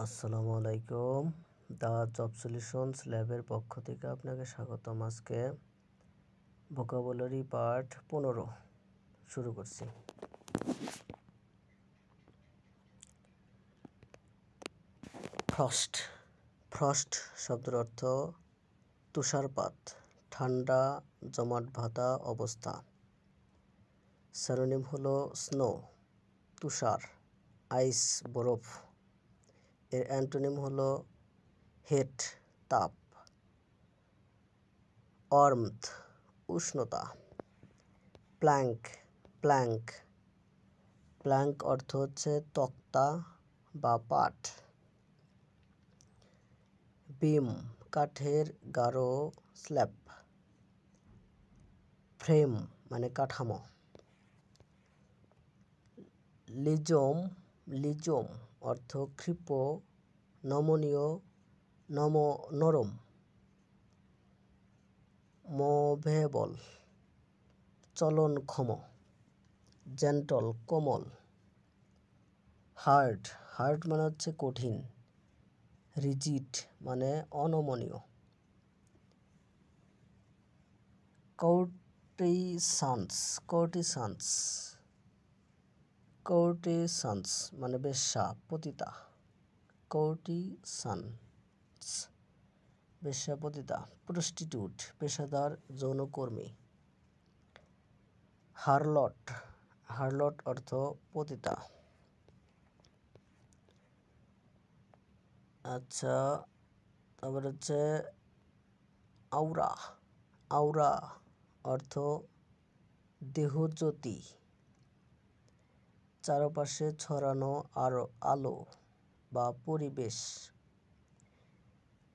আসসালামু আলাইকুম। The job solutions ল্যাবের পক্ষ থেকে আপনাকে স্বাগতম। আজকে ভোকাবুলারি পার্ট 15 শুরু করছি। ফ্রস্ট। ফ্রস্ট শব্দের অর্থ তুষারপাত, ঠান্ডা, জমাট বাঁধা অবস্থা। সিনোনিম হলো স্নো, তুষার, আইস, বরফ। এর অ্যান্টোনিম হলো হিট, তাপ, ওয়ার্মথ, উষ্ণতা। প্ল্যাঙ্ক। প্ল্যাঙ্ক প্ল্যাঙ্ক অর্থ হচ্ছে তক্তা বা পাট। বিম কাঠের গাঢ় স্ল্যাব। ফ্রেম মানে কাঠামো। লিজোম অর্থ ক্ষিপ্র, নমনীয়, নরম। মুভেবল চলনক্ষম। জেন্টল কোমল। হার্ড মানে হচ্ছে কঠিন। রিজিড মানে অনমনীয়। কোর্টিসান্স মানে বেশ্যা, পতিতা। কোর্টিসান্স বেশ্যা, পতিতা। প্রস্টিটিউট পেশাদার যৌনকর্মী। হারলট অর্থ পতিতা। আচ্ছা, তারপর হচ্ছে আউরা অর্থ দেহজ্যোতি, চারপাশে ছড়ানো আলো বা পরিবেশ।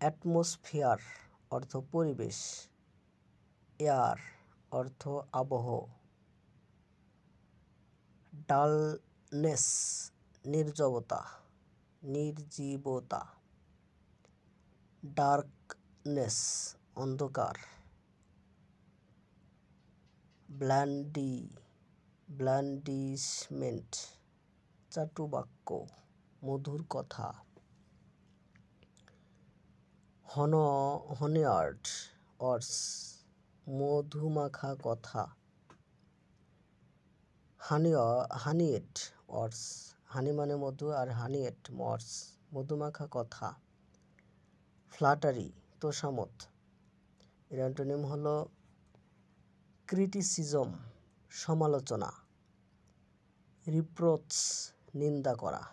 অ্যাটমসফিয়ার অর্থ পরিবেশ। এয়ার অর্থ আবহ। ডালনেস নির্জীবতা। ডার্কনেস অন্ধকার। ব্ল্যান্ডিশমেন্ট চাটুবাক্য, মধুর কথা। হনিয়ার্ডস মধুমাখা কথা। হানিয়েট ওয়ার্ডস হানি মানে মধু, আর হানিয়েট ওয়ার্ডস মধুমাখা কথা। ফ্ল্যাটারি তোষামত। এর অ্যান্টোনিম হলো ক্রিটিসিজম সমালোচনা। রিপ্রোচ নিন্দা করা।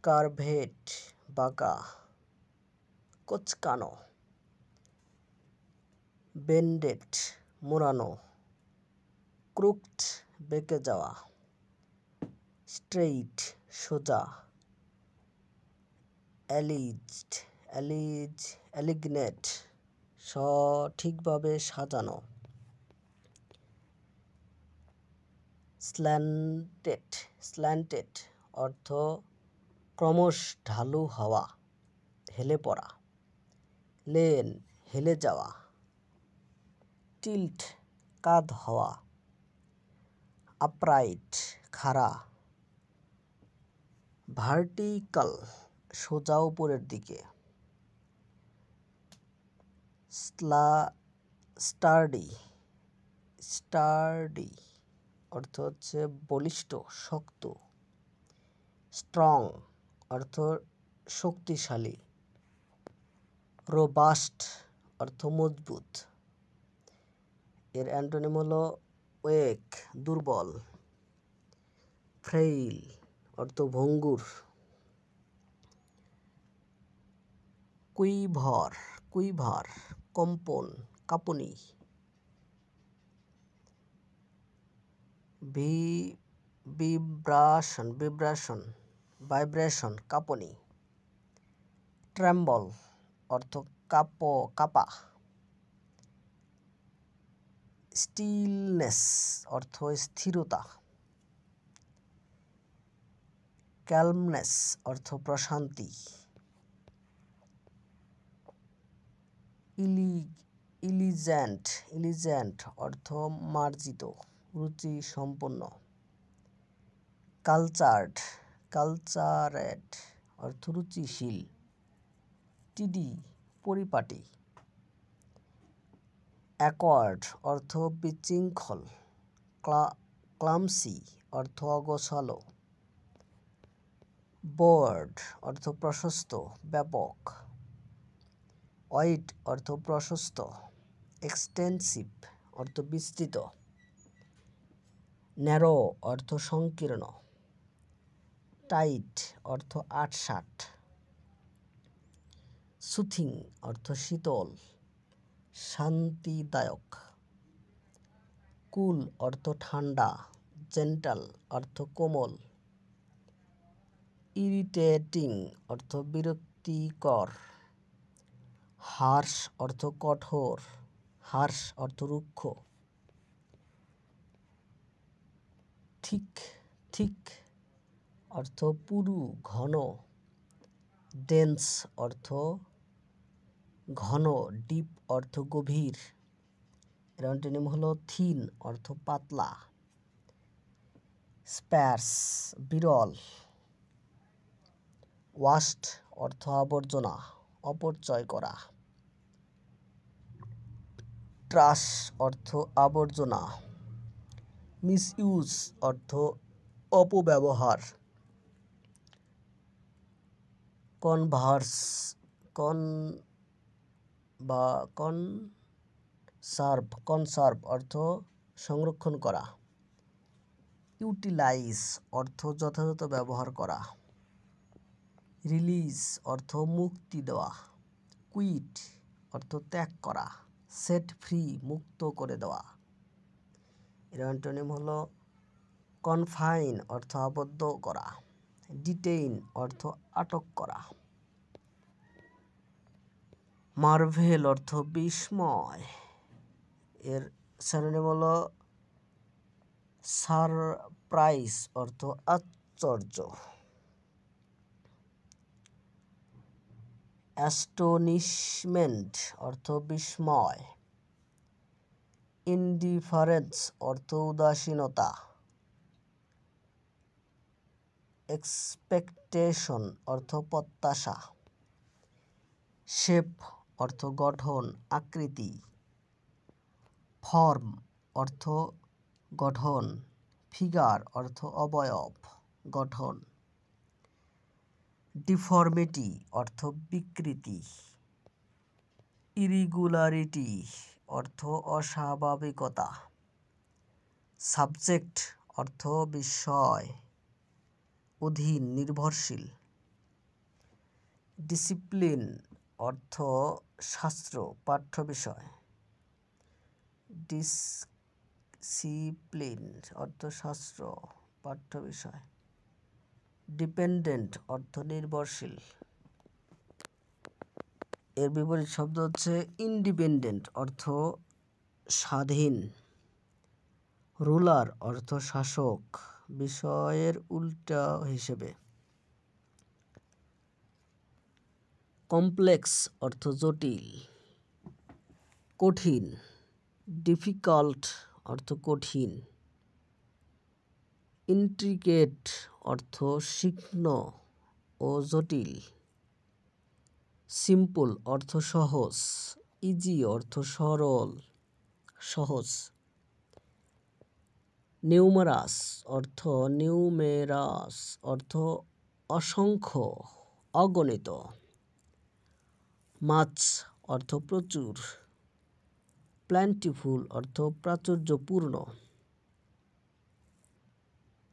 কার্ভেট বাঁকা, কোঁচকানো। বেন্ডেড মোড়ানো। ক্রুকড বেঁকে যাওয়া। স্ট্রেইট সোজা। অ্যালিগনেট সঠিকভাবে সাজানো। স্ল্যান্টেড অর্থ ক্রমশ ঢালু হওয়া, হেলে পড়া। লেন হেলে যাওয়া। টিল্ট কাত হওয়া। আপরাইট খাড়া। ভার্টিক্যাল সোজা উপরের দিকে। স্টার্ডি অর্থ হচ্ছে বলিষ্ঠ, শক্ত। স্ট্রং অর্থ শক্তিশালী। রোবাস্ট অর্থ মজবুত। এর অ্যান্টোনিম হলো ওয়েক দুর্বল। ফ্রেইল অর্থ ভঙ্গুর। কুইভার কম্পন, কাঁপুনি। ভাইব্রেশন কাঁপুনি। ট্রেম্বল অর্থ কাঁপা। স্টিলনেস অর্থ স্থিরতা। ক্যালমনেস অর্থ প্রশান্তি। ইলিজেন্ট অর্থ মার্জিত, রুচি সম্পন্ন। কালচারেড অর্থ রুচিশীল, টিডি পরিপাটি, অ্যাকওয়ার্ড অর্থ বিশৃঙ্খল, ক্লামসি অর্থ অগোছালো, ব্রড অর্থ প্রশস্ত ব্যাপক, ওয়াইড অর্থ প্রশস্ত, এক্সটেন্সিভ অর্থ বিস্তৃত, ন্যারো অর্থ সংকীর্ণ, টাইট অর্থ আঁটসাঁট, সুথিং অর্থ শীতল শান্তিদায়ক, কুল অর্থ ঠান্ডা, জেন্টাল অর্থ কোমল, ইরিটেটিং অর্থ বিরক্তিকর, হার্শ অর্থ কঠোর, হার্শ অর্থ রুক্ষ, ঠিক ঠিক অর্থ পুরু ঘন, ডেন্স অর্থ ঘন, ডিপ অর্থ গভীর, এর অ্যান্টোনিম হলো থিন অর্থ পাতলা, স্প্যার্স বিরল, ওয়াস্ট অর্থ আবর্জনা অপচয় করা, ট্রাশ অর্থ আবর্জনা, মিসইউজ অর্থ অপব্যবহার, কনসার্ভ অর্থ সংরক্ষণ করা, ইউটিলাইজ অর্থ যথাযথ ব্যবহার করা, রিলিজ অর্থ মুক্তি দেওয়া, কুইট অর্থ ত্যাগ করা, সেট ফ্রি মুক্ত করে দেওয়া, এর অ্যান্টোনিম হলো কনফাইন অর্থ আবদ্ধ করা, ডিটেইন অর্থ আটক করা, মার্ভেল অর্থ বিস্ময়, এর সিনোনিম হলো সারপ্রাইজ অর্থ আশ্চর্য, অ্যাস্টোনিশমেন্ট অর্থ বিস্ময়, ইনডিফারেন্স অর্থ উদাসীনতা, এক্সপেকটেশন অর্থ প্রত্যাশা, শেপ অর্থ গঠন আকৃতি, ফর্ম অর্থ গঠন, ফিগার অর্থ অবয়ব গঠন, ডিফর্মিটি অর্থ বিকৃতি, ইরিগুলারিটি অর্থ অস্বাভাবিকতা, সাবজেক্ট অর্থ বিষয় অধীন নির্ভরশীল, ডিসিপ্লিন অর্থ শাস্ত্র পাঠ্য বিষয়, ডিসিপ্লিন অর্থ শাস্ত্র পাঠ্য বিষয়, ডিপেন্ডেন্ট অর্থ নির্ভরশীল, এর বিপরীত শব্দ হচ্ছে ইন্ডিপেন্ডেন্ট অর্থ স্বাধীন, রুলার অর্থ শাসক বিষয়ের উল্টা হিসেবে, কমপ্লেক্স অর্থ জটিল কঠিন, ডিফিকাল্ট অর্থ কঠিন, ইন্ট্রিকেট অর্থ শিক্ষ্ণ ও জটিল, সিম্পল অর্থ সহজ, ইজি অর্থ সরল সহজ, নিউমেরাস অর্থ অসংখ্য অগণিত, মাছ অর্থ প্রচুর, প্ল্যান্টিফুল অর্থ প্রাচুর্যপূর্ণ,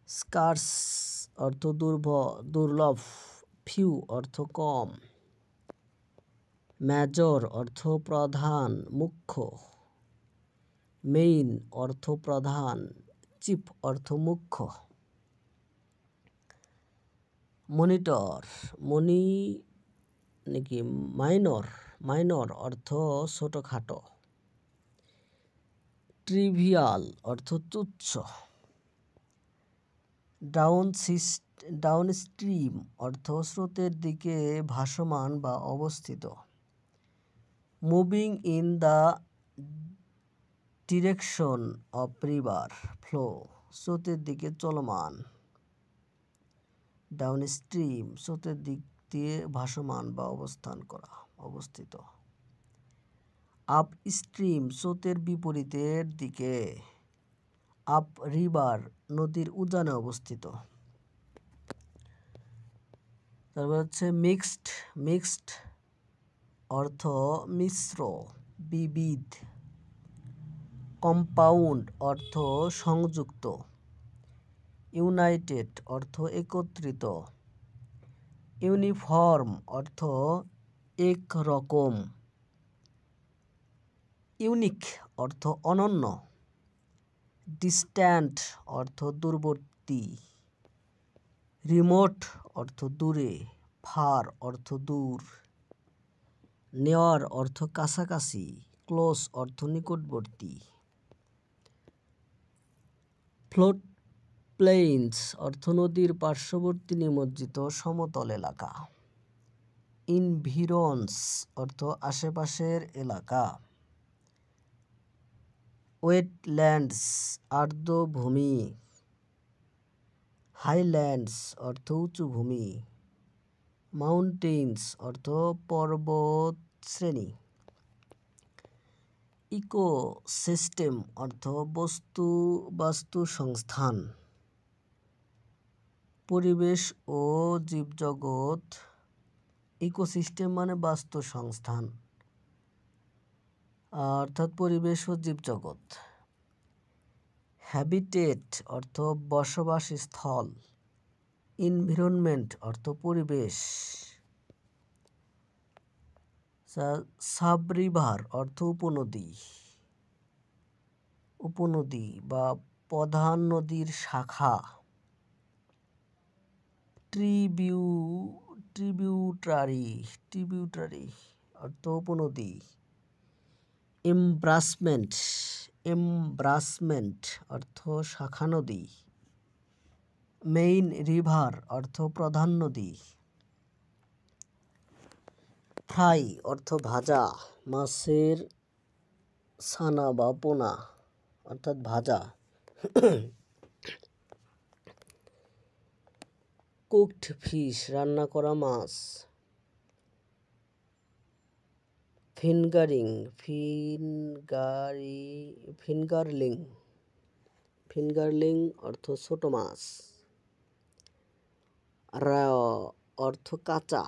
স্কার্স অর্থ দুর্লভ, ফিউ অর্থ কম, মেজর অর্থ প্রধান মুখ্য, মেইন অর্থ প্রধান, চিফ অর্থ মুখ্য, মনিটর মাইনর অর্থ ছোটখাটো, ট্রিভিয়াল অর্থ তুচ্ছ, ডাউনস্ট্রিম অর্থ স্রোতের দিকে ভাসমান বা অবস্থিত, moving in the direction of river flow স্রোতের দিকে চলমান, ডাউন স্ট্রিম স্রোতের দিক দিয়ে ভাসমান বা অবস্থিত। আপ স্ট্রিম স্রোতের বিপরীতের দিকে। আপ রিভার নদীর উজানে অবস্থিত। তারপর হচ্ছে মিক্সড অর্থ মিশ্র, বিবিধ। কম্পাউন্ড অর্থ সংযুক্ত। ইউনাইটেড অর্থ একত্রিত। ইউনিফর্ম অর্থ এক রকম। ইউনিক অর্থ অনন্য। ডিস্ট্যান্ট অর্থ দূরবর্তী। রিমোট অর্থ দূরে। ফার অর্থ দূর। নেয়ার অর্থ কাছাকাছি। ক্লোজ অর্থ নিকটবর্তী। ফ্লোট প্লেইনস অর্থ নদীর পার্শ্ববর্তী নিমজ্জিত সমতল এলাকা। ইনভিরনস অর্থ আশেপাশের এলাকা। ওয়েটল্যান্ডস আর্দ্রভূমি। হাইল্যান্ডস অর্থ উঁচু ভূমি। মাউন্টেন্স অর্থ পর্বত শ্রেণী। ইকোসিস্টেম অর্থ বাস্তু সংস্থান। পরিবেশ ও জীবজগৎ। ইকোসিস্টেম মানে বাস্তু সংস্থান অর্থাৎ পরিবেশ ও জীবজগৎ। হ্যাবিটেট অর্থ বসবাস স্থল। এনভায়রনমেন্ট অর্থ পরিবেশ। সাবরিভার অর্থ উপনদী বা প্রধান নদীর শাখা। ট্রিবিউটারি অর্থ উপনদী। এমব্রাসমেন্ট অর্থ শাখা নদী। মেইন রিভার অর্থ প্রধান নদী। ফ্রাই অর্থ ভাজা, মাছের ছানা বা পোনা অর্থাৎ ভাজা। কুকড ফিশ রান্না করা মাছ। ফিঙ্গারলিং অর্থ ছোট মাছ। র অর্থ কাঁচা।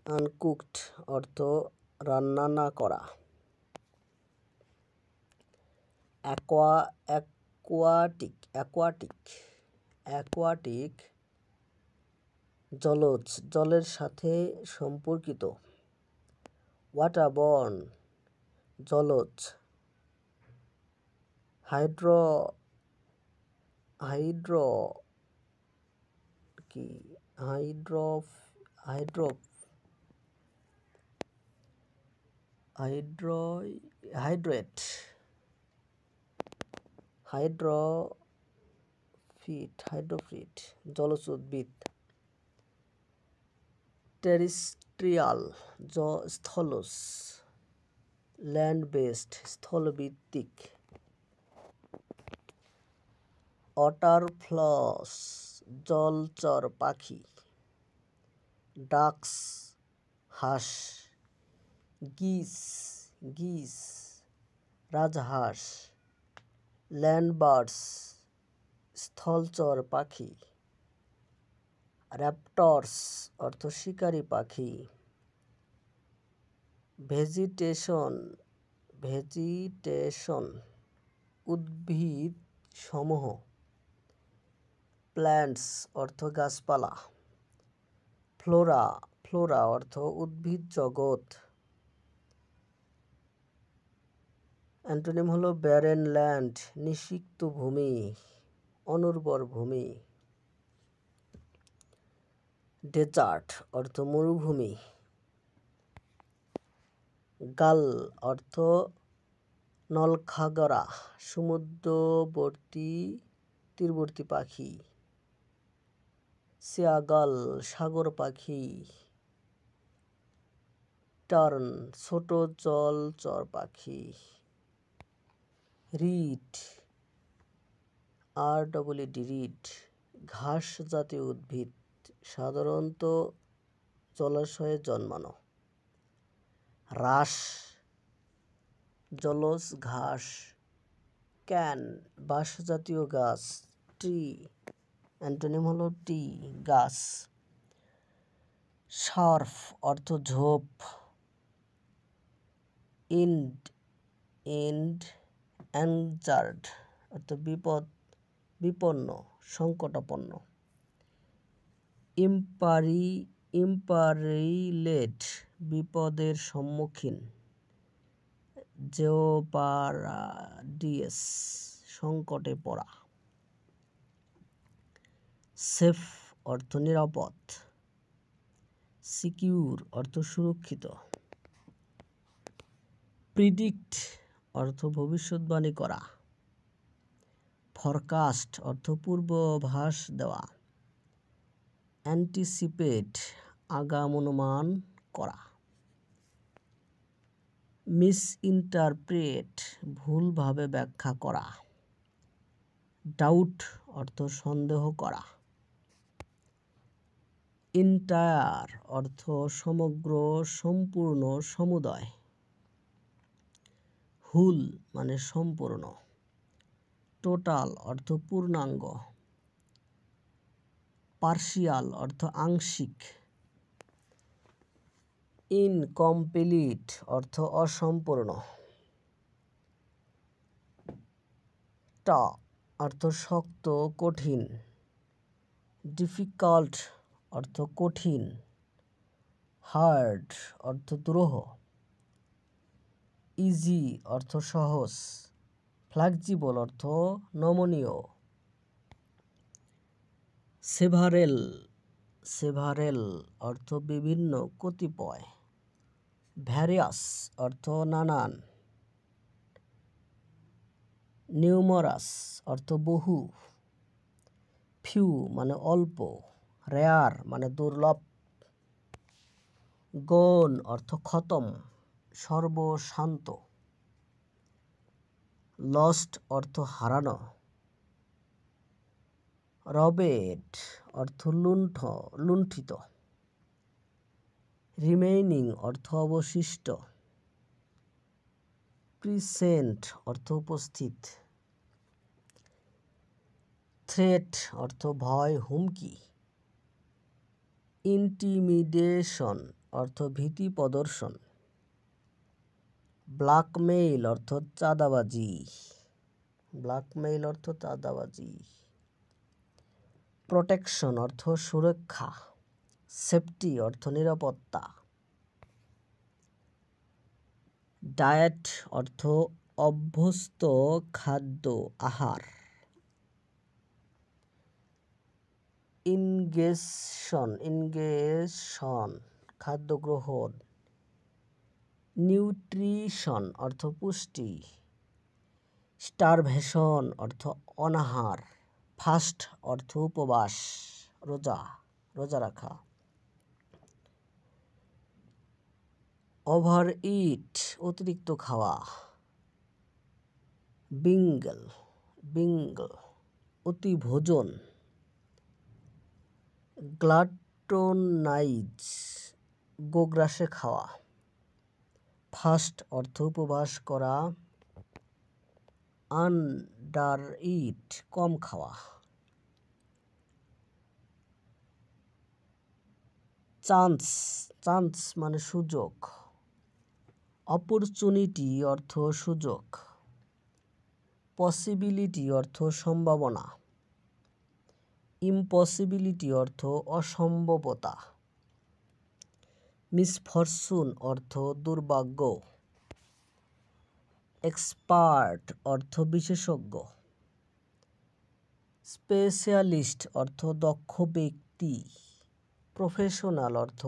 আনকুকড অর্থ রান্না না করা। অ্যাকোয়াটিক জলজ, জলের সাথে সম্পর্কিত। ওয়াটারবর্ন জলজ। হাইড্রোফিট জলজ উদ্ভিদ। টেরেস্ট্রিয়াল স্থলজ। ল্যান্ড বেসড স্থলভিত্তিক। ওয়াটারফলস জলচর পাখি। ডাকস হাঁস। গিস রাজহাঁস। ল্যান্ডবার্ডস স্থলচর পাখি। র্যাপটরস অর্থ শিকারী পাখি। ভেজিটেশন উদ্ভিদ সমূহ। প্ল্যান্টস অর্থ গাছপালা। ফ্লোরা অর্থ উদ্ভিদ জগৎ। অ্যান্টোনিম হলো ব্যারেন ল্যান্ড নিষিক্ত ভূমি, অনুর্বর ভূমি। ডেজার্ট অর্থ মরুভূমি। গাল অর্থ নলখাগড়া তীরবর্তী পাখি। সিয়াগাল সাগর পাখি। টার্ন ছোট জলচর পাখি। রিড রিড ঘাস জাতীয় উদ্ভিদ সাধারণত জলাশয়ে জন্মানো। রাশ জলজ ঘাস। ক্যান বাঁশ জাতীয় গাছ। ট্রি অ্যান্টোনিম হলো টি গাছ। সার্ফ অর্থ ঝোপ। এন্ডার্ড অর্থ বিপন্ন সংকটাপন্ন। ইম্পারিলেট বিপদের সম্মুখীন। জেওপারাডিয়াস সংকটে পড়া। সেফ অর্থ নিরাপদ। সিকিউর অর্থ সুরক্ষিত। প্রিডিক্ট অর্থ ভবিষ্যৎবাণী করা। ফরকাস্ট অর্থ পূর্বাভাস দেওয়া। অ্যান্টিসিপেট আগাম অনুমান করা। মিসইন্টারপ্রেট ভুলভাবে ব্যাখ্যা করা। ডাউট অর্থ সন্দেহ করা। এন্টায়ার অর্থ সমগ্র সম্পূর্ণ সমুদয়। হুল মানে সম্পূর্ণ। টোটাল অর্থ পূর্ণাঙ্গ। পার্শিয়াল অর্থ আংশিক। ইনকমপ্লিট অর্থ অসম্পূর্ণ। টাফ অর্থ শক্ত কঠিন। ডিফিকাল্ট অর্থ কঠিন। হার্ড অর্থ দুরূহ। ইজি অর্থ সহজ। ফ্লেক্সিবল অর্থ নমনীয়। সেভারেল অর্থ বিভিন্ন কতিপয়। ভ্যারিয়াস অর্থ নানান। নিউমারাস অর্থ বহু। ফিউ মানে অল্প। রেয়ার মানে দুর্লভ। গন অর্থ খতম সর্বশান্ত। লস্ট অর্থ হারানো। রবেড অর্থ লুণ্ঠিত। রিমেইনিং অর্থ অবশিষ্ট। প্রিসেন্ট অর্থ উপস্থিত। থ্রেট অর্থ ভয় হুমকি। ইন্টিমিডেশন অর্থ ভীতি প্রদর্শন। ব্ল্যাকমেইল অর্থ চাঁদাবাজি। প্রোটেকশন অর্থ সুরক্ষা। সেফটি অর্থ নিরাপত্তা। ডায়েট অর্থ অভ্যস্ত খাদ্য আহার। ইনগেশন খাদ্য গ্রহণ। নিউট্রিশন অর্থ পুষ্টি। স্টারভেশন অর্থ অনাহার। ফাস্ট অর্থ উপবাস রোজা রাখা। ওভারইট অতিরিক্ত খাওয়া। বিঙ্গল অতিভোজন। গ্লাটনাইজ গোগ্রাসে খাওয়া। ফাস্ট অর্থ উপবাস করা। আন্ডারইট কম খাওয়া। চান্স মানে সুযোগ। অপরচুনিটি অর্থ সুযোগ। পসিবিলিটি অর্থ সম্ভাবনা। ইম্পসিবিলিটি অর্থ অসম্ভবতা। মিসফরচুন অর্থ দুর্ভাগ্য। এক্সপার্ট অর্থ বিশেষজ্ঞ। স্পেশালিস্ট অর্থ দক্ষ ব্যক্তি। প্রফেশনাল অর্থ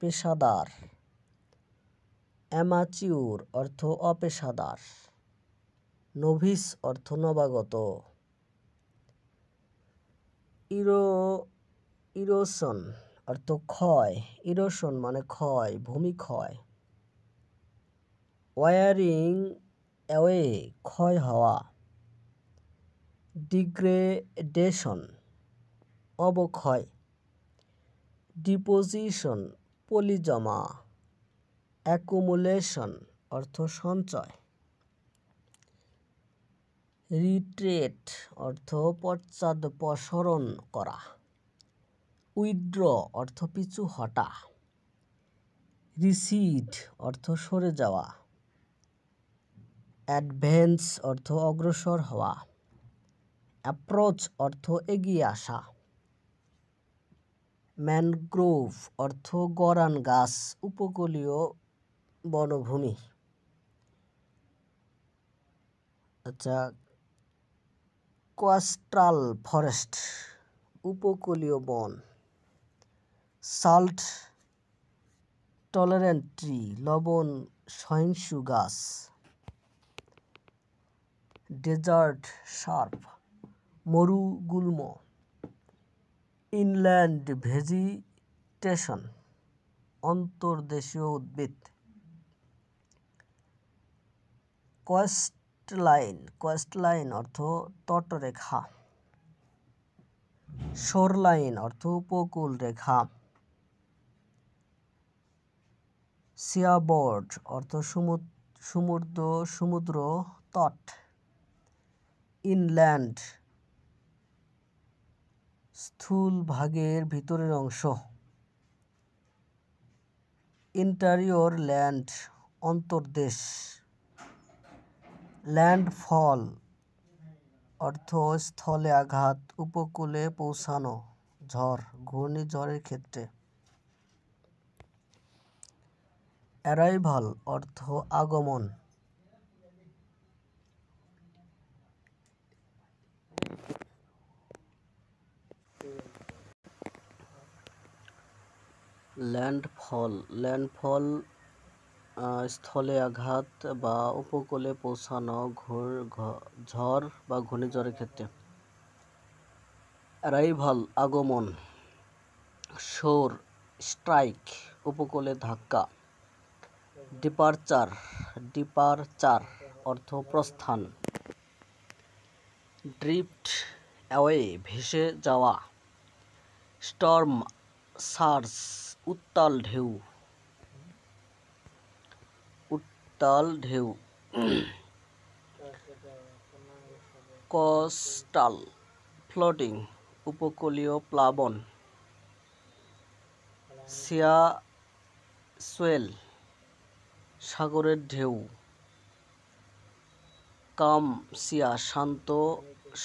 পেশাদার। অ্যামাচিউর অর্থ অপেশাদার। নোভিস অর্থ নবাগত। ইরোশন অর্থ ক্ষয়। ইরোশন মানে ক্ষয় ভূমিক্ষয়। ওয়ারিং অ্যাওয়ে ক্ষয় হওয়া। ডিগ্রেডেশন অবক্ষয়, ডিপোজিশন পলিজমা, অ্যাকুমুলেশন অর্থ সঞ্চয়, রিট্রেট অর্থ পশ্চাদপসরণ করা, উইথড্র অর্থ পিছু হটা, রিসিড অর্থ সরে যাওয়া, অ্যাডভেন্স অর্থ অগ্রসর হওয়া, অ্যাপ্রোচ অর্থ এগিয়ে আসা, ম্যানগ্রোভ অর্থ গরান গাছ, উপকূলীয় বনভূমি। আচ্ছা, কোস্টাল ফরেস্ট উপকূলীয় বন, সল্ট টলারেন্ট ট্রি লবণ সহিষ্ণু গাছ, ডেজার্ট শার্প মরুগুল্ম, ইনল্যান্ড ভেজিটেশন অন্তর্দেশীয় উদ্ভিদ, কোস্টলাইন অর্থ তটরেখা, শোরলাইন অর্থ উপকূল রেখা, সিয়াবোর্ড অর্থ সমুদ্র তট, ইনল্যান্ড স্থূল ভাগের ভিতরের অংশ, ইন্টেরিয়র ল্যান্ড অন্তর্দেশ, ল্যান্ডফল অর্থ স্থলে আঘাত, উপকূলে পৌঁছানো, ঝড় ঘূর্ণিঝড়ের ক্ষেত্রে, অ্যারাইভাল অর্থ আগমন, ল্যান্ডফল স্থলে আঘাত বা উপকূলে পৌঁছানো, ঝড় বা ঘূর্ণিঝড়ের ক্ষেত্রে, অ্যারাইভাল আগমন, শোর স্ট্রাইক উপকূলে ধাক্কা, ডিপারচার অর্থ প্রস্থান, ড্রিফট অ্যাওয়ে ভেসে যাওয়া, স্টর্ম সার্জ উত্তাল ঢেউ, কোস্টাল ফ্লোটিং উপকূলীয় প্লাবন, সিয়া সোয়েল সাগরের ঢেউ, কাম সিয়া শান্ত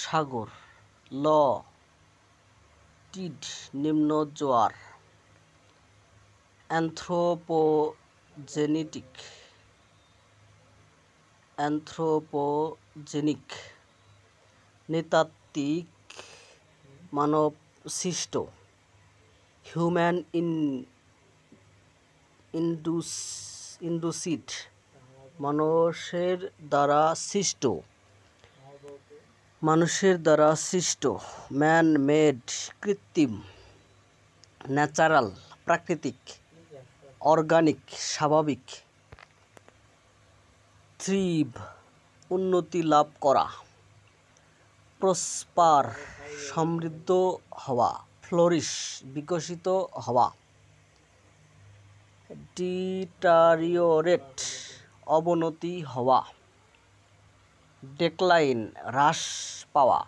সাগর, ল টিড নিম্ন জোয়ার, অ্যানথ্রোপোজেনিক নৃতাত্ত্বিক মানব সৃষ্ট, হিউম্যান ইন্ডুসিড মানুষের দ্বারা সৃষ্ট, ম্যান মেড কৃত্রিম, ন্যাচারাল প্রাকৃতিক, অর্গানিক স্বাভাবিক, থ্রিভ উন্নতি লাভ করা, প্রসপার সমৃদ্ধ হওয়া, ফ্লোরিশ বিকশিত হওয়া, ডিটারিওরেট অবনতি হওয়া, ডেক্লাইন হ্রাস পাওয়া,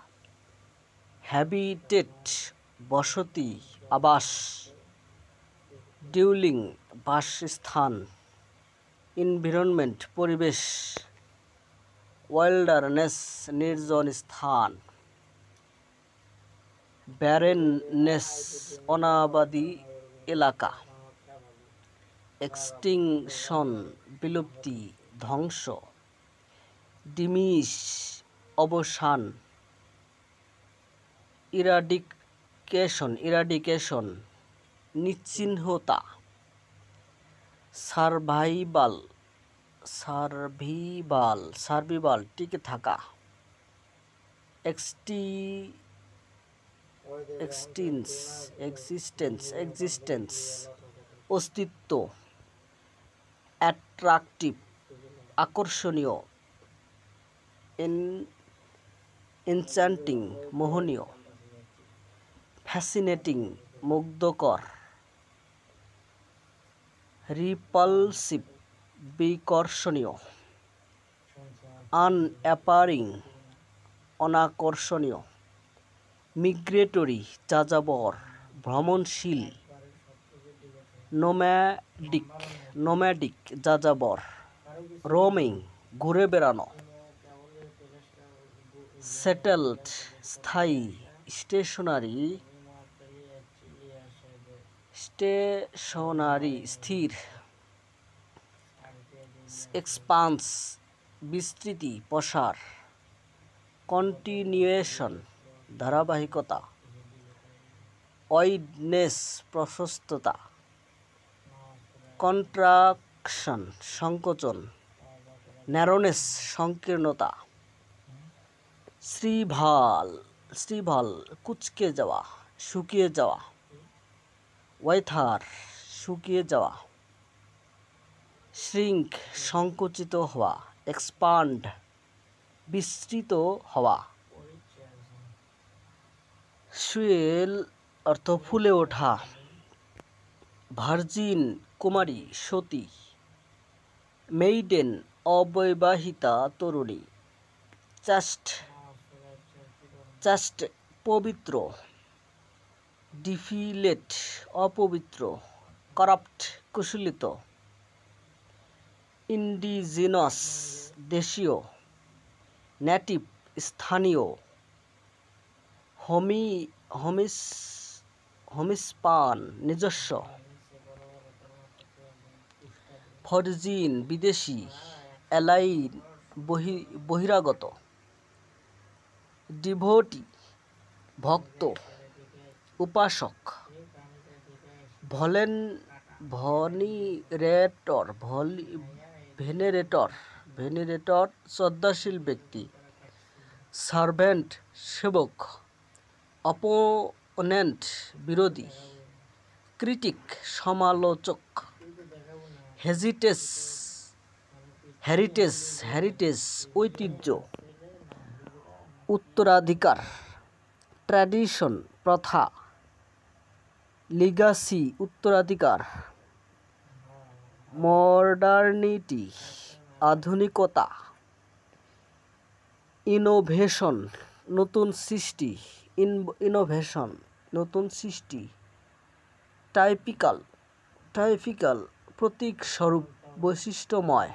হ্যাবিটেট বসতি আবাস, ডিউলিং বাসস্থান, এনভায়রনমেন্ট পরিবেশ, ওয়াইল্ডারনেস নির্জন স্থান, ব্যারেননেস অনাবাদী এলাকা, এক্সটিংশন বিলুপ্তি ধ্বংস, ডিমিশ অবসান, ইরাডিকেশন নিশ্চিহ্নতা, সার্ভিভাল টিকে থাকা, এক্সিস্টেন্স অস্তিত্ব, অ্যাট্রাকটিভ আকর্ষণীয়, এনচ্যান্টিং মোহনীয়, ফ্যাসিনেটিং মুগ্ধকর, রিপালসিভ বিকর্ষণীয়, আনঅ্যাপারিং অনাকর্ষণীয়, মিগ্রেটরি যাযাবর ভ্রমণশীল, নোম্যাডিক যাযাবর, রোমিং ঘুরে বেড়ানো, সেটেলড স্থায়ী, স্টেশনারি স্থির, এক্সপান্স বিস্তৃতি প্রসার, কন্টিনিউয়েশন ধারাবাহিকতা, ওয়াইডনেস প্রশস্ততা, কন্ট্রাকশন সংকোচন, ন্যারোনেস সংকীর্ণতা, শ্রীভাল কুঁচকে যাওয়া শুকিয়ে যাওয়া, ওয়েথার শুকিয়ে যাওয়া, শ্রিঙ্ক সংকুচিত হওয়া, এক্সপান্ড বিস্তৃত হওয়া, সুয়েল অর্থ ফুলে ওঠা, ভার্জিন কুমারী সতী, মেইডেন অবিবাহিতা তরুণী, চাস্ট পবিত্র, ডিফিলেট অপবিত্র, করাপ্ট কুশলিত, ইন্ডিজিনাস দেশীয়, নেটিভ স্থানীয়, হোমিস্পান নিজস্ব, ফরজিন বিদেশি, অ্যালাইন বহিরাগত, ডিভোটি ভক্ত, উপাসক, ভেনেরেটর শ্রদ্ধাশীল ব্যক্তি, সার্ভেন্ট সেবক, অপোনেন্ট বিরোধী, ক্রিটিক সমালোচক, হেরিটেজ ঐতিহ্য, উত্তরাধিকার, ট্র্যাডিশন প্রথা, লিগাসি উত্তরাধিকার, মডার্নিটি আধুনিকতা, ইনোভেশন নতুন সৃষ্টি, টাইপিক্যাল প্রতীক স্বরূপ বৈশিষ্ট্যময়,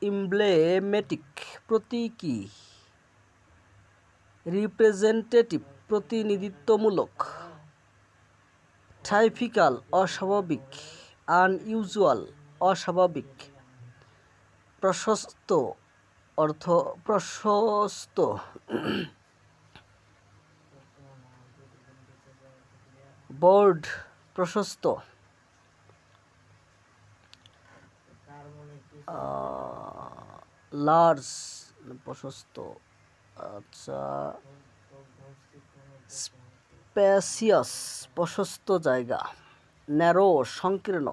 ইমব্লেমেটিক প্রতীকী, রিপ্রেজেন্টেটিভ প্রতিনিধিত্বমূলক, টাইপিক্যাল অস্বাভাবিক, আনইউজুয়াল অস্বাভাবিক, প্রশস্ত অর্থ প্রশস্ত, ব্রড প্রশস্ত, লার্জ প্রশস্ত, আচ্ছা, স্পেসিয়াস প্রশস্ত জায়গা, ন্যারো সংকীর্ণ,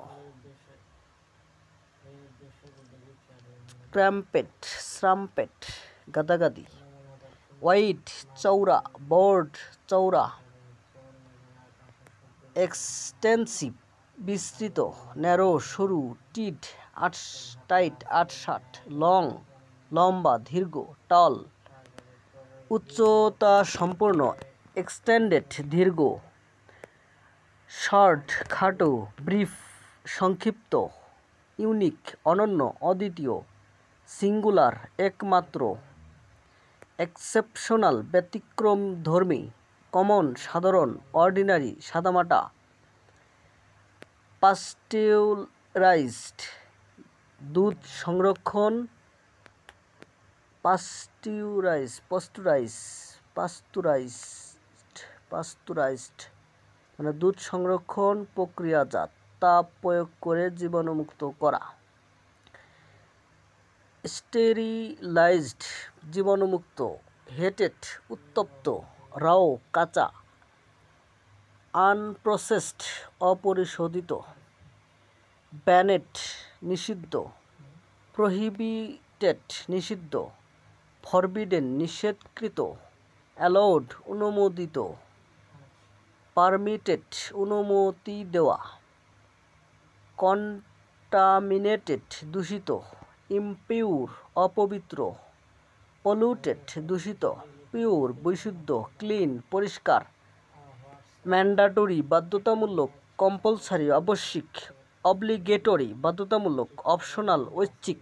শ্রাম্পেট গাদাগাদি, ওয়াইড চৌড়া, ব্রড চৌড়া, এক্সটেন্সিভ বিস্তৃত, ন্যারো সরু, টাইট আটসাট, লং লম্বা দীর্ঘ, টল উচ্চতা সম্পন্ন, এক্সটেন্ডেড দীর্ঘ, শর্ট খাটো, ব্রিফ সংক্ষিপ্ত, ইউনিক অনন্য অদ্বিতীয়, সিঙ্গুলার একমাত্র, এক্সেপশনাল ব্যতিক্রমধর্মী, কমন সাধারণ, অর্ডিনারি সাদামাটা, পাস্টিউরাইজড দুধ সংরক্ষণ, পাস্তুরাইজড মানে দুধ সংরক্ষণ প্রক্রিয়াজাত, তাপ প্রয়োগ করে জীবাণুমুক্ত করা, স্টেরিলাইজড জীবাণুমুক্ত, হেটেড উত্তপ্ত, রাও কাঁচা, আনপ্রসেসড অপরিশোধিত, ব্যানেড নিষিদ্ধ, প্রহিবিটেড নিষিদ্ধ, ফরবিডেন নিষেধকৃত, অ্যালাউড অনুমোদিত, পারমিটেড অনুমতি দেওয়া, কন্টামিনেটেড দূষিত, ইমপিউর অপবিত্র, পলিউটেড দূষিত, পিওর বিশুদ্ধ, ক্লিন পরিষ্কার, ম্যান্ডাটরি বাধ্যতামূলক, কম্পালসারি আবশ্যিক, অব্লিগেটরি বাধ্যতামূলক, অপশনাল ঐচ্ছিক,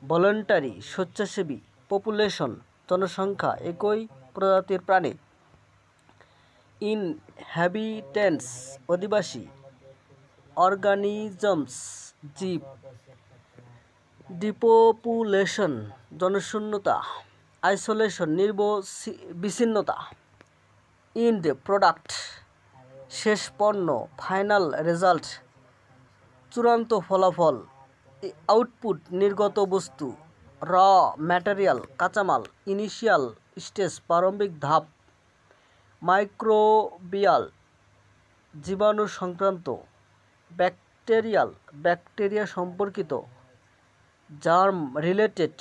ভলান্টারি স্বেচ্ছাসেবী, পপুলেশন জনসংখ্যা একই প্রজাতির প্রাণী, ইনহ্যাবিটেন্টস অধিবাসী, অর্গানিজমস জীব, ডিপপুলেশন জনশূন্যতা, আইসোলেশন বিচ্ছিন্নতা, ইন্ড প্রোডাক্ট শেষ পণ্য, ফাইনাল রেজাল্ট চূড়ান্ত ফলাফল, আউটপুট নির্গত বস্তু, র ম্যাটেরিয়াল কাঁচামাল, ইনিশিয়াল স্টেজ প্রারম্ভিক ধাপ, মাইক্রোবিয়াল জীবাণু সংক্রান্ত, ব্যাকটেরিয়াল ব্যাকটেরিয়া সম্পর্কিত, জার্ম রিলেটেড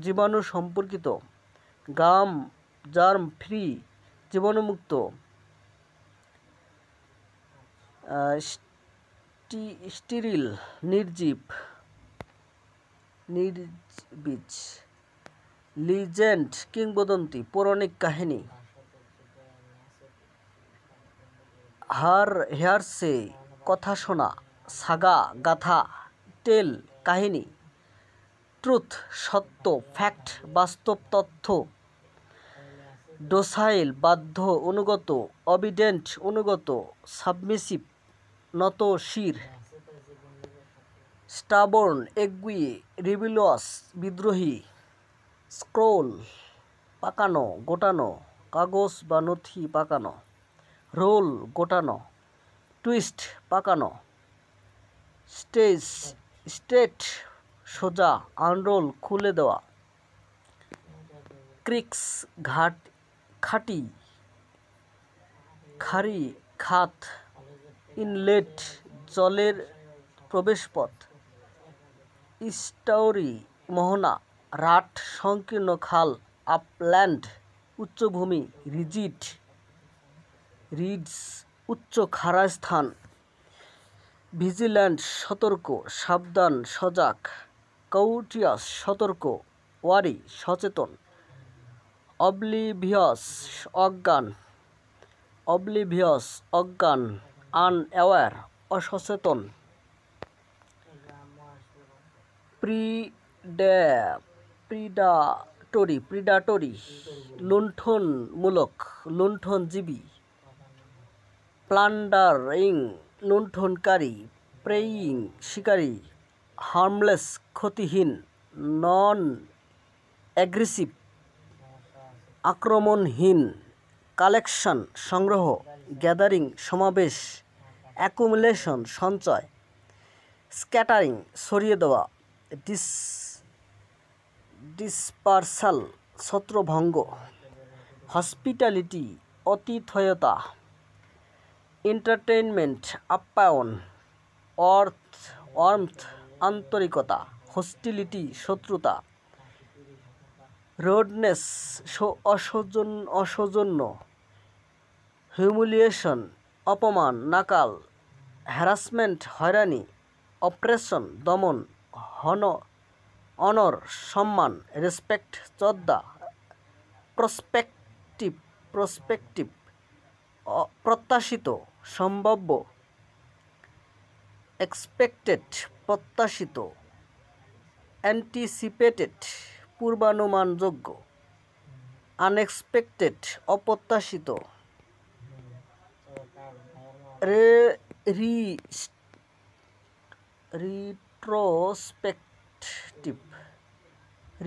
জীবাণু সম্পর্কিত, গাম জার্ম ফ্রি জীবাণুমুক্ত, স্টিরিল নির্জীব নির্বীজ, লিজেন্ড কিংবদন্তি পৌরাণিক কাহিনী, হেয়ারসে কথা শোনা, সাগা গাথা, টেল কাহিনী, ট্রুথ সত্য, ফ্যাক্ট বাস্তব তথ্য, ডোসাইল বাধ্য অনুগত, অবিডেন্ট অনুগত, সাবমিসিভ নত শির, স্টাবর্ন একগুঁয়ে, রিবিলিয়াস বিদ্রোহী, স্ক্রোল পাকানো গোটানো, কাগজ বা নথি পাকানো, রোল গোটানো, টুইস্ট পাকানো, স্ট্রেট সোজা, আনরোল খুলে দেওয়া, ক্রিক্স খাঁটি, খাড়ি খাত, ইনলেট জলের প্রবেশপথ, ইস্টাউরি মোহনা, রাট সংকীর্ণ খাল, আপল্যান্ড উচ্চভূমি, রিডস উচ্চ খাড়া স্থান, ভিজিল্যান্ট সতর্ক, সাবধান সজাগ, কাউটিয়াস সতর্ক, ওয়ারি সচেতন, অবলিভিয়াস অজ্ঞান, আনঅ্যাওয়্যার অসচেতন, প্রিডাটরি লুণ্ঠনমূলক, লুণ্ঠনজীবী, প্লান্ডারিং লুণ্ঠনকারী, প্রেয়িং শিকারী, হার্মলেস ক্ষতিহীন, নন অ্যাগ্রেসিভ আক্রমণহীন, কালেকশন সংগ্রহ, গ্যাদারিং সমাবেশ, অ্যাকুমুলেশন সঞ্চয়, স্ক্যাটারিং ছড়িয়ে দেওয়া, ডিসপারসাল ছত্রভঙ্গ, হসপিটালিটি আতিথেয়তা, এন্টারটেইনমেন্ট আপ্যায়ন, ওয়ার্মথ আন্তরিকতা, হোস্টিলিটি শত্রুতা, রোডনেস অসৌজন্য, হিউমিলিয়েশন অপমান নাকাল, হ্যারাসমেন্ট হয়রানি, অপ্রেশন দমন, অনর সম্মান, রেসপেক্ট শ্রদ্ধা, প্রসপেক্টিভ প্রত্যাশিত সম্ভাব্য, এক্সপেক্টেড প্রত্যাশিত, অ্যান্টিসিপেটেড পূর্বানুমানযোগ্য, আনএক্সপেক্টেড অপ্রত্যাশিত,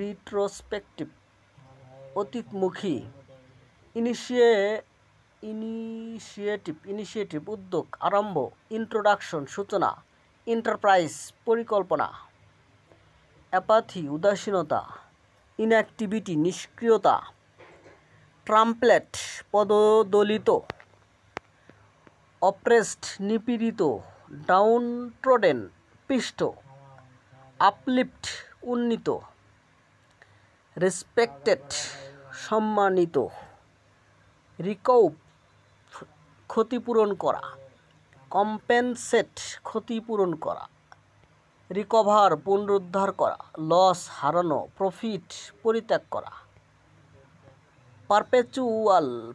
রিট্রোস্পেক্টিভ অতীতমুখী, ইনিশিয়েটিভ উদ্যোগ আরম্ভ, ইন্ট্রোডাকশন সূচনা, এন্টারপ্রাইজ পরিকল্পনা, অ্যাপাথি উদাসীনতা, ইনঅ্যাক্টিভিটি নিষ্ক্রিয়তা, ট্রাম্পলেট পদদলিত, অপ্রেসড নিপীড়িত, ডাউনট্রোডেন পিষ্ট, আপলিফট উন্নীত, রেসপেক্টেড সম্মানিত, রিকউপ ক্ষতিপূরণ করা, কম্পেনসেট ক্ষতিপূরণ করা, রিকভার পুনরুদ্ধার করা, লস হারানো, প্রফিট পরিত্যাগ করা,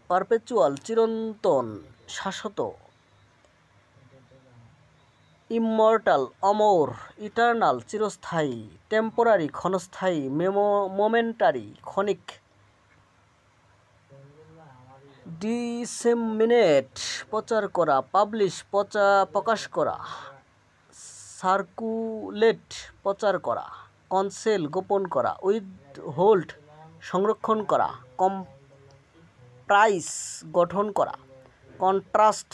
পারপেচুয়াল চিরন্তন শাশ্বত, ইমমর্টাল অমর, ইটার্নাল চিরস্থায়ী, টেম্পোরারি ক্ষণস্থায়ী, মোমেন্টারি ক্ষণিক, ডিসেমিনেট প্রচার করা, পাবলিশ প্রকাশ করা, সার্কুলেট প্রচার করা, কনসেল গোপন করা, উইথহোল্ড সংরক্ষণ করা, কম্প্রাইস গঠন করা, কন্ট্রাস্ট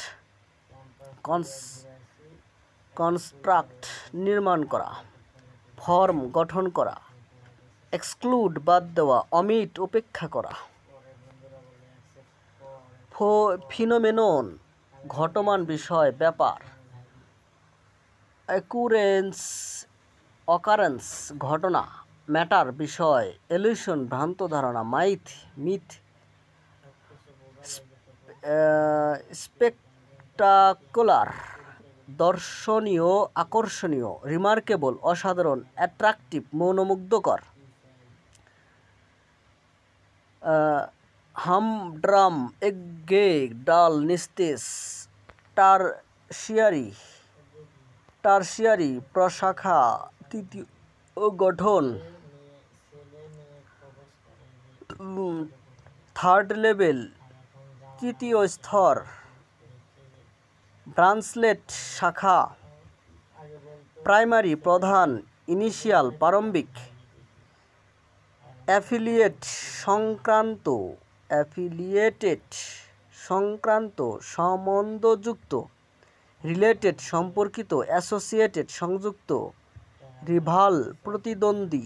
কনস্ট্রাক্ট নির্মাণ করা, ফর্ম গঠন করা, এক্সক্লুড বাদ দেওয়া, অমিট উপেক্ষা করা, ফিনোমেনন ঘটমান বিষয় ব্যাপার, অকারেন্স ঘটনা, ম্যাটার বিষয়, এলিউশন ভ্রান্ত ধারণা, মিথ, স্পেকটাকুলার দর্শনীয় আকর্ষণীয়, রিমার্কেবল অসাধারণ, অ্যাট্রাকটিভ মনোমুগ্ধকর, হামড্রাম একঘেয়ে ডাল নিস্তেজ, টারশিয়ারি প্রশাখা, তৃতীয় গঠন, থার্ড লেভেল তৃতীয় স্তর, ব্রাঞ্চলেট শাখা, প্রাইমারি প্রধান, ইনিশিয়াল প্রারম্ভিক, অ্যাফিলিয়েটেড সংক্রান্ত সম্বন্ধযুক্ত, রিলেটেড সম্পর্কিত, অ্যাসোসিয়েটেড সংযুক্ত, রিভাল প্রতিদ্বন্দ্বী,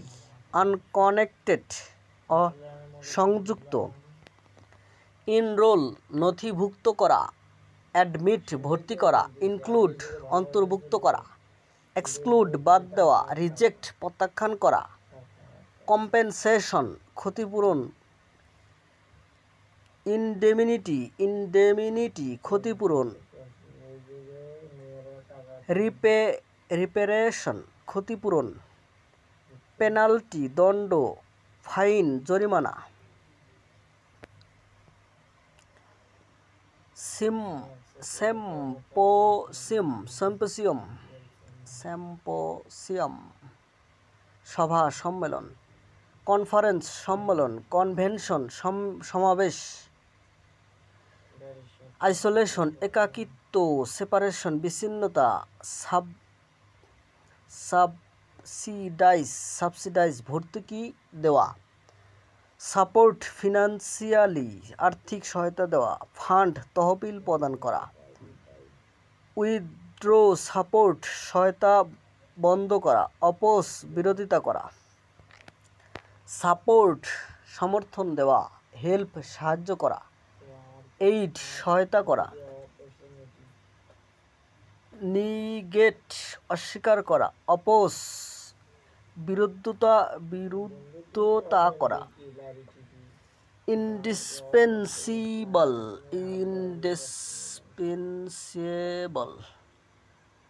আনকানেক্টেড অসংযুক্ত, ইনরোল নথিভুক্ত করা, অ্যাডমিট ভর্তি করা, ইনক্লুড অন্তর্ভুক্ত করা, এক্সক্লুড বাদ দেওয়া, রিজেক্ট প্রত্যাখ্যান করা, কম্পেনসেশন ক্ষতিপূরণ, ইনডেমিনিটি ক্ষতিপূরণ, রিপেরেশন ক্ষতিপূরণ, পেনাল্টি দণ্ড, ফাইন জরিমানা, সিম্পোসিয়াম সভা সম্মেলন, কনফারেন্স সম্মেলন, কনভেনশন সমাবেশ, আইসোলেশন একাকিত্ব, সেপারেশন বিচ্ছিন্নতা, সাবসিডাইজ ভর্তুকি দেওয়া, সাপোর্ট ফিনান্সিয়ালি আর্থিক সহায়তা দেওয়া, ফান্ড তহবিল প্রদান করা, উইথড্র সাপোর্ট সহায়তা বন্ধ করা, অপোজ বিরোধিতা করা, সাপোর্ট সমর্থন দেওয়া, হেল্প সাহায্য করা, এইড সহায়তা করা, নিগেট অস্বীকার করা, অপোজ বিরুদ্ধতা করা, ইন্ডিসপেন্সেবল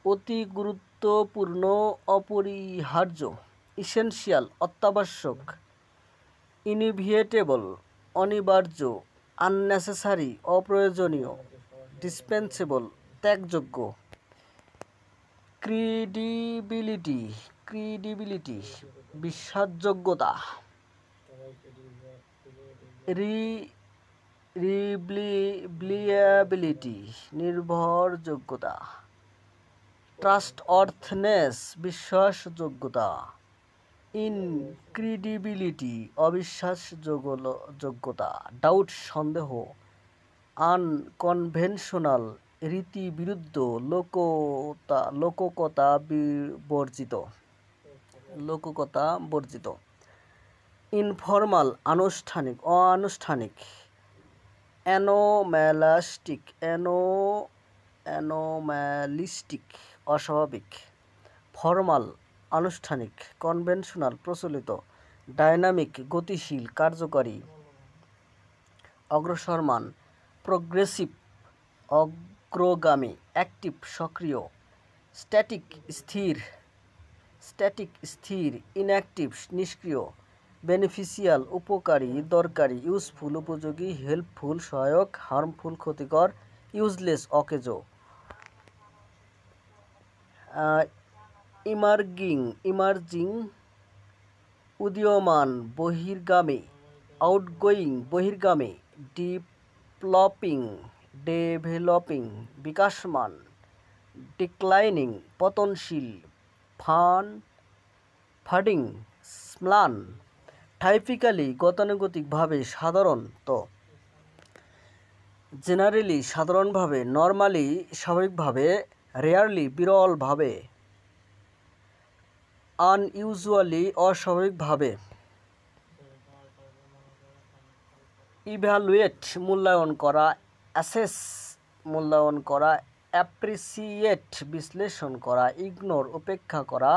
অতি গুরুত্বপূর্ণ অপরিহার্য, ইসেনশিয়াল অত্যাবশ্যক, ইনএভিটেবল অনিবার্য, আননেসেসারি অপ্রয়োজনীয়, ডিসপেন্সেবল ত্যাগযোগ্য, ক্রেডিবিলিটি বিশ্বাসযোগ্যতা, রিলিয়াবিলিটি নির্ভরযোগ্যতা, ট্রাস্টওয়ার্থনেস বিশ্বাসযোগ্যতা, ইনক্রেডিবিলিটি অবিশ্বাসযোগ্যতা, ডাউট সন্দেহ, আনকনভেনশনাল রীতিবিরুদ্ধ, লোককতা বর্জিত, ইনফর্মাল অনানুষ্ঠানিক, অ্যানোম্যালিস্টিক অস্বাভাবিক, ফর্মাল আনুষ্ঠানিক, কনভেনশনাল প্রচলিত, ডাইনামিক গতিশীল, কার্যকরী। অগ্রসরমান প্রোগ্রেসিভ, অগ্রগামী। অ্যাক্টিভ সক্রিয়। স্ট্যাটিক স্থির, ইনঅ্যাক্টিভ নিষ্ক্রিয়। বেনিফিশিয়াল উপকারী, দরকারি। ইউজফুল উপযোগী, হেল্পফুল সহায়ক, হার্মফুল ক্ষতিকর, ইউজলেস অকেজো। ইমার্জিং উদীয়মান, বহির্গামী। আউটগোয়িং বহির্গামী। ডেভেলপিং বিকাশমান। ডিক্লাইনিং পতনশীল। ফাডিং ম্লান। টাইপিক্যালি গতানুগতিকভাবে, সাধারণত। জেনারেলি সাধারণভাবে। নর্মালি স্বাভাবিকভাবে। রেয়ারলি বিরলভাবে। আনইউজুয়ালি অস্বাভাবিকভাবে। ইভ্যালুয়েট মূল্যায়ন করা। অ্যাসেস মূল্যায়ন করা। অ্যাপ্রিসিয়েট বিশ্লেষণ করা। ইগনোর উপেক্ষা করা।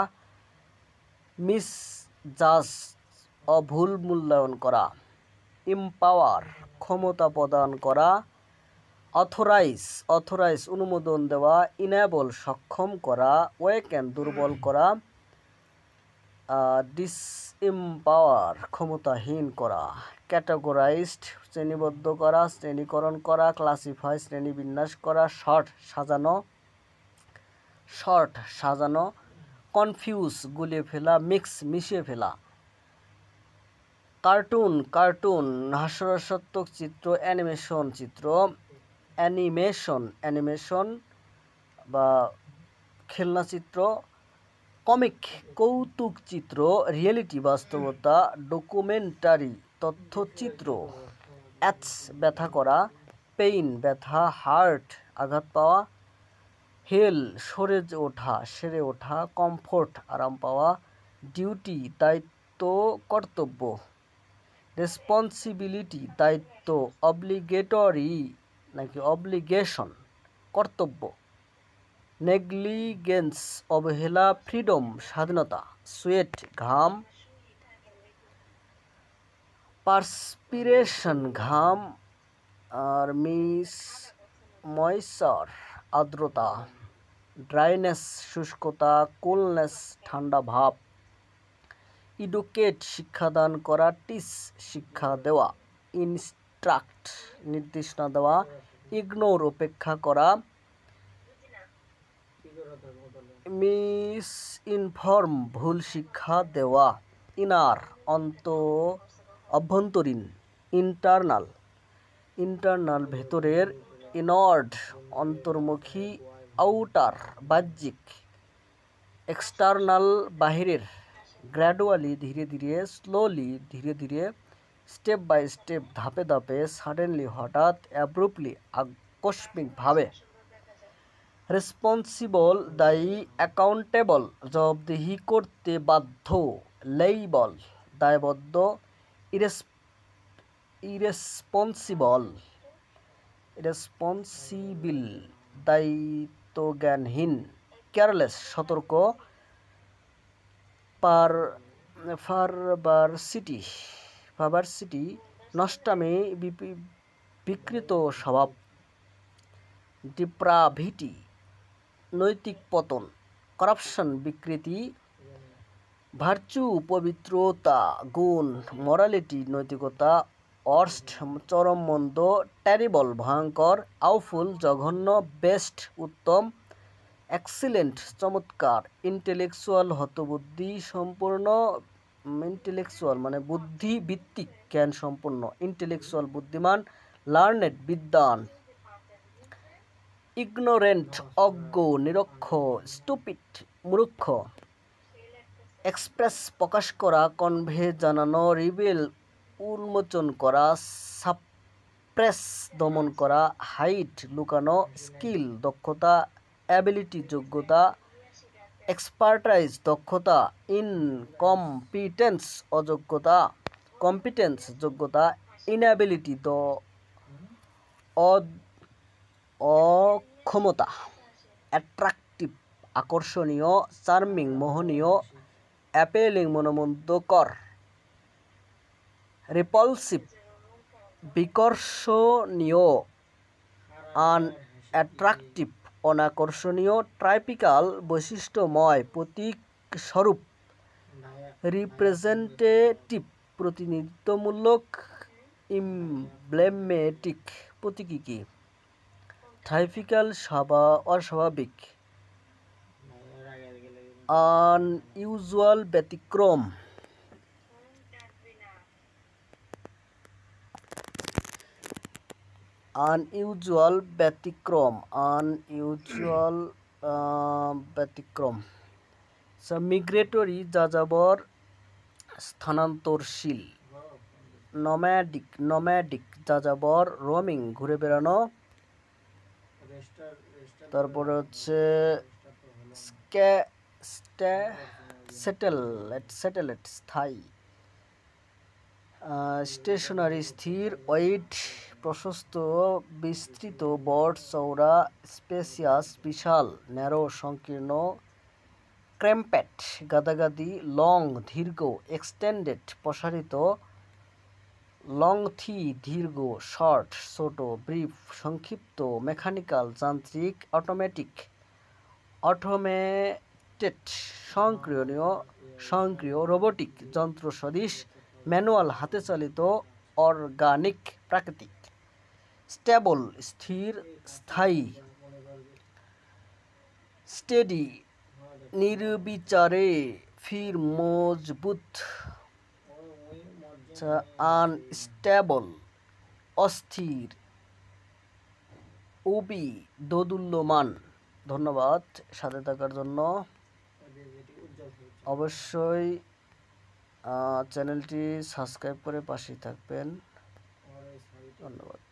মিসজাজ ভুল মূল্যায়ন করা। এম্পাওয়ার ক্ষমতা প্রদান করা। অথরাইজ অনুমোদন দেওয়া। ইনেবল সক্ষম করা। ওয়েকেন দুর্বল করা। ডিসএম্পাওয়ার ক্ষমতাহীন করা। ক্যাটাগরাইজড শ্রেণীবদ্ধ করা, শ্রেণীকরণ করা। ক্লাসিফাই শ্রেণীবিন্যাস করা। শর্ট সাজানো। কনফিউজ গুলিয়ে ফেলা, মিক্স মিশিয়ে ফেলা। কার্টুন হাস্যরসাত্মক চিত্র। অ্যানিমেশন চিত্র। অ্যানিমেশন বা খেলনা চিত্র। কমিক কৌতুক চিত্র। রিয়েলিটি বাস্তবতা। ডকুমেন্টারি তথ্যচিত্র। অ্যাচ ব্যথা করা। পেইন ব্যথা। হার্ট আঘাত পাওয়া। হেল সেরে ওঠা। কমফোর্ট আরাম পাওয়া। ডিউটি দায়িত্ব কর্তব্য। রেসপন্সিবিলিটি দায়িত্ব। অব্লিগেটরি নাকি অব্লিগেশন কর্তব্য। নেগলিগেন্স অবহেলা। ফ্রিডম স্বাধীনতা। সুয়েট ঘাম। পারস্পিরেশন ঘাম। আর ময়েশ্চার আর্দ্রতা। ড্রাইনেস শুষ্কতা। কুলনেস ঠান্ডা ভাব। ইডুকেট শিক্ষাদান করা। টিচ শিক্ষা দেওয়া। ইনস্ট্রাক্ট নির্দেশনা দেওয়া। ইগনোর উপেক্ষা করা। মিসইনফর্ম ভুল শিক্ষা দেওয়া। ইনার অভ্যন্তরীণ। ইন্টারনাল ভেতরের। ইনওয়ার্ড অন্তর্মুখী। আউটার বাহ্যিক। এক্সটার্নাল বাহিরের। গ্র্যাডুয়ালি ধীরে ধীরে। স্লোলি ধীরে ধীরে। স্টেপ বাই স্টেপ ধাপে ধাপে। সাডেনলি হঠাৎ। অ্যাব্রুপ্টলি আকস্মিকভাবে। রেসপন্সিবল দায়ী। অ্যাকাউন্টেবল জবাবদিহি করতে বাধ্য। লেইবল দায়বদ্ধ। ইরেসপন্সিবল দায়িত্বজ্ঞানহীন। কেয়ারলেস সতর্ক। পারভার্সিটি নষ্টামি বিকৃত স্বভাব। ডিপ্রাভিটি নৈতিক পতন। করাপশন বিকৃতি। ভার্চু পবিত্রতা গুণ। মরালিটি নৈতিকতা। অর্স্ট চরম মন্দ। ট্যারিবল ভয়ঙ্কর। আউফুল জঘন্য। বেস্ট উত্তম। এক্সিলেন্ট চমৎকার। ইন্টেলেকচুয়াল হতবুদ্ধি সম্পূর্ণ। ইন্টেলেকচুয়াল মানে বুদ্ধি ভিত্তিক জ্ঞান সম্পন্ন। ইন্টেলেকচুয়াল বুদ্ধিমান। লার্নেড বিদ্বান। ইগনোরেন্ট অজ্ঞ নিরক্ষ। স্টুপিড মূর্খ। এক্সপ্রেস প্রকাশ করা। কনভে জানানো। রিভিল উন্মোচন করা। সাপ্রেস দমন করা। হাইড লুকানো। স্কিল দক্ষতা। অ্যাবিলিটি যোগ্যতা। এক্সপার্টাইজ দক্ষতা। ইনকম্পিটেন্স অযোগ্যতা। কম্পিটেন্স যোগ্যতা। ইনঅ্যাবিলিটি অক্ষমতা। অ্যাট্রাকটিভ আকর্ষণীয়। চার্মিং মোহনীয়। অ্যাপেলিং মনোমুগ্ধকর। রিপালসিভ বিকর্ষণীয়, আনঅ্যাট্রাকটিভ অনাকর্ষণীয়, ট্রাইপিক্যাল বৈশিষ্ট্যময়, প্রতীকস্বরূপ, রিপ্রেজেন্টেটিভ প্রতিনিধিত্বমূলক, ইমব্লেমেটিক প্রতীকী, ট্রাইপিক্যাল অস্বাভাবিক, আনইউজুয়াল ব্যতিক্রম, আনইউজুয়াল ব্যতিক্রম, আনইউজুয়াল ব্যতিক্রম, মিগ্রেটরি যাযাবর, স্থানান্তরশীল, নম্যাডিক নম্যাডিক যাযাবর, রোমিং ঘুরে বেড়ানো, তারপরে হচ্ছে স্যাটেলাইট স্থায়ী, স্টেশনারি স্থির, ওয়েড প্রশস্ত বিস্তৃত, বড় চওড়া, স্পেসিয়াস বিশাল, ন্যারো সংকীর্ণ, ক্র্যাম্পেট গাদাগাদি, লং দীর্ঘ, এক্সটেন্ডেড প্রসারিত, লংথি দীর্ঘ, শর্ট ছোট, ব্রিফ সংক্ষিপ্ত, মেকানিক্যাল যান্ত্রিক, অটোমেটিক অটোমেটেড স্বয়ংক্রিয়, রোবোটিক যন্ত্র সদৃশ, ম্যানুয়াল হাতে চালিত, অর্গানিক প্রাকৃতিক, স্টেবল স্থির স্থায়ী, স্টেডি নির্বিচারে, ফির মজবুত, আনস্টেবল অস্থির, উবি দোদুল্যমান। ধন্যবাদ সাথে থাকার জন্য। অবশ্যই চ্যানেলটি সাবস্ক্রাইব করে পাশেই থাকবেন। ধন্যবাদ।